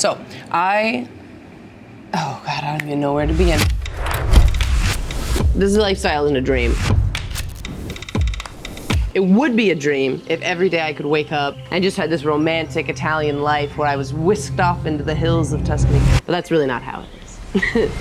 So oh God, I don't even know where to begin. This lifestyle isn't a dream. It would be a dream if every day I could wake up and just had this romantic Italian life where I was whisked off into the hills of Tuscany. But that's really not how it is.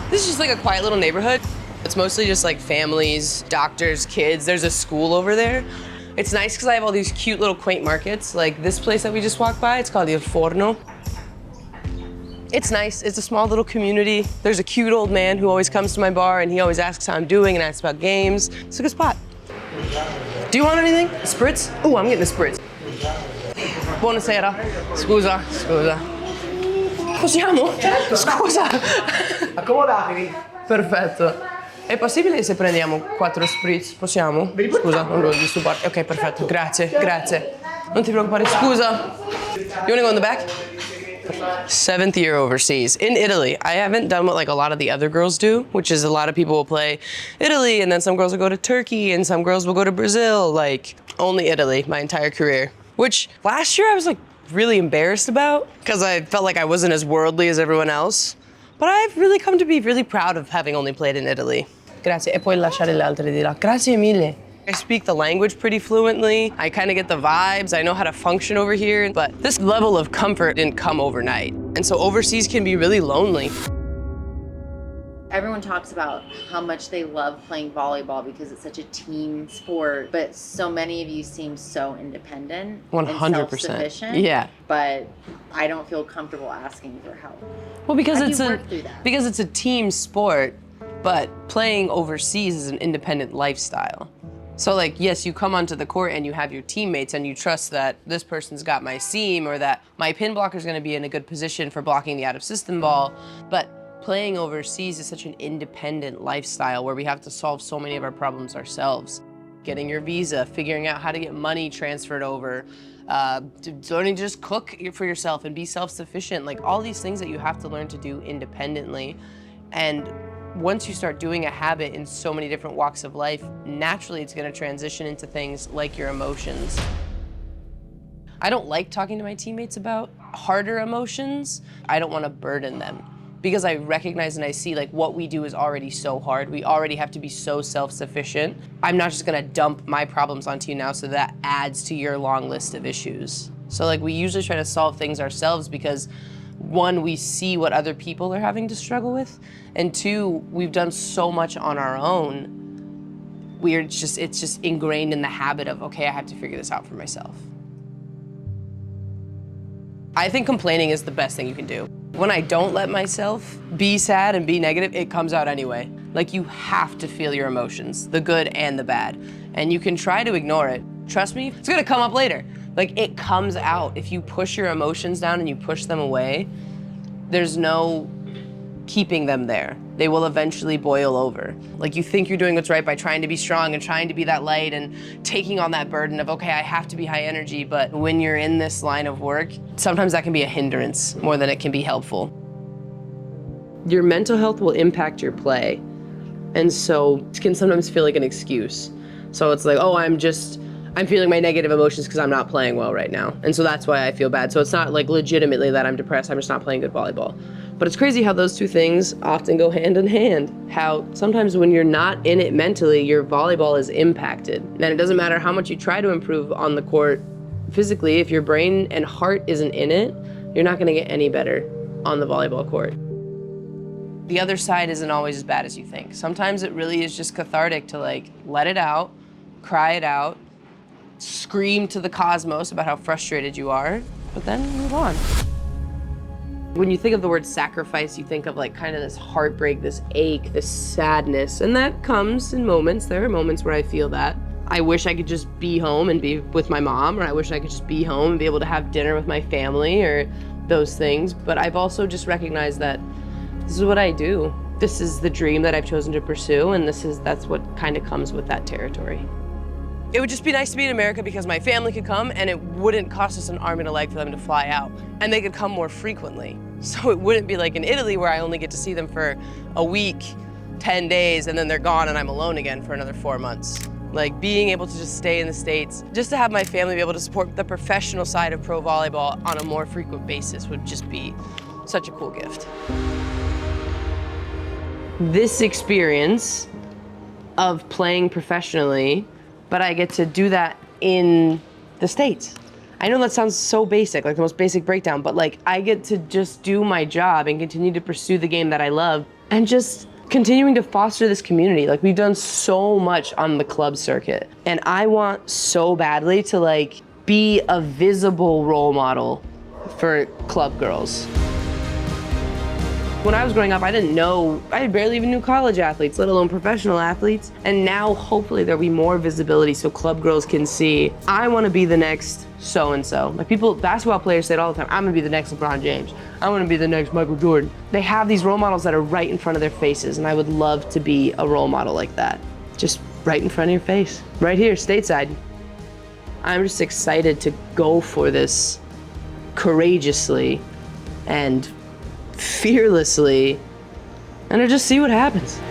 This is just like a quiet little neighborhood. It's mostly just like families, doctors, kids. There's a school over there. It's nice because I have all these cute little quaint markets. Like this place that we just walked by, it's called Il Forno. It's nice, it's a small little community. There's a cute old man who always comes to my bar and he always asks how I'm doing and asks about games. It's a good spot. Do you want anything? A spritz? Ooh, I'm getting a spritz. Buonasera. Scusa, scusa. Possiamo? Scusa. Accomodatevi. Perfetto. È possibile se prendiamo 4 spritz? Possiamo? Scusa, non voglio disturbarti. Ok, perfetto, grazie, grazie. Non ti preoccupare, scusa. You wanna go in the back? 7th year overseas, in Italy. I haven't done what like a lot of the other girls do, which is a lot of people will play Italy and then some girls will go to Turkey and some girls will go to Brazil, like only Italy my entire career. Which last year I was like really embarrassed about because I felt like I wasn't as worldly as everyone else. But I've really come to be really proud of having only played in Italy. Grazie, e poi lasciare le altre di là. Grazie mille. I speak the language pretty fluently. I kind of get the vibes. I know how to function over here, but this level of comfort didn't come overnight. And so overseas can be really lonely. Everyone talks about how much they love playing volleyball because it's such a team sport, but so many of you seem so independent 100%. and self-sufficient. Yeah. But I don't feel comfortable asking for help. Well, because How do you work through that? because it's a team sport, but playing overseas is an independent lifestyle. So like, yes, you come onto the court and you have your teammates and you trust that this person's got my seam or that my pin blocker is going to be in a good position for blocking the out of system ball. But playing overseas is such an independent lifestyle where we have to solve so many of our problems ourselves. Getting your visa, figuring out how to get money transferred over, learning to just cook for yourself and be self-sufficient, like all these things that you have to learn to do independently. And once you start doing a habit in so many different walks of life, naturally it's gonna transition into things like your emotions. I don't like talking to my teammates about harder emotions. I don't wanna burden them because I recognize and I see like what we do is already so hard. We already have to be so self-sufficient. I'm not just gonna dump my problems onto you now so that adds to your long list of issues. So like we usually try to solve things ourselves because one, we see what other people are having to struggle with, and two, we've done so much on our own. It's just ingrained in the habit of, okay, I have to figure this out for myself. I think complaining is the best thing you can do. When I don't let myself be sad and be negative, it comes out anyway. Like you have to feel your emotions, the good and the bad. And you can try to ignore it. Trust me, it's gonna come up later. Like it comes out. If you push your emotions down and you push them away, there's no keeping them there. They will eventually boil over. Like you think you're doing what's right by trying to be strong and trying to be that light and taking on that burden of, okay, I have to be high energy, but when you're in this line of work, sometimes that can be a hindrance more than it can be helpful. Your mental health will impact your play. And so it can sometimes feel like an excuse. So it's like, oh, I'm feeling my negative emotions because I'm not playing well right now. And so that's why I feel bad. So it's not like legitimately that I'm depressed, I'm just not playing good volleyball. But it's crazy how those two things often go hand in hand. How sometimes when you're not in it mentally, your volleyball is impacted. And it doesn't matter how much you try to improve on the court physically, if your brain and heart isn't in it, you're not gonna get any better on the volleyball court. The other side isn't always as bad as you think. Sometimes it really is just cathartic to like let it out, cry it out, scream to the cosmos about how frustrated you are, but then move on. When you think of the word sacrifice, you think of like kind of this heartbreak, this ache, this sadness, and that comes in moments. There are moments where I feel that. I wish I could just be home and be with my mom, or I wish I could just be home and be able to have dinner with my family, or those things. But I've also just recognized that this is what I do. This is the dream that I've chosen to pursue, and that's what kind of comes with that territory. It would just be nice to be in America because my family could come and it wouldn't cost us an arm and a leg for them to fly out. And they could come more frequently. So it wouldn't be like in Italy where I only get to see them for a week, 10 days, and then they're gone and I'm alone again for another 4 months. Like being able to just stay in the States, just to have my family be able to support the professional side of pro volleyball on a more frequent basis would just be such a cool gift. This experience of playing professionally, but I get to do that in the States. I know that sounds so basic, like the most basic breakdown, but like I get to just do my job and continue to pursue the game that I love and just continuing to foster this community. Like we've done so much on the club circuit and I want so badly to like be a visible role model for club girls. When I was growing up, I barely even knew college athletes, let alone professional athletes. And now hopefully there'll be more visibility so club girls can see, I want to be the next so-and-so. Like basketball players say it all the time, I'm gonna be the next LeBron James. I want to be the next Michael Jordan. They have these role models that are right in front of their faces, and I would love to be a role model like that. Just right in front of your face, right here, stateside. I'm just excited to go for this courageously and fearlessly, and to just see what happens.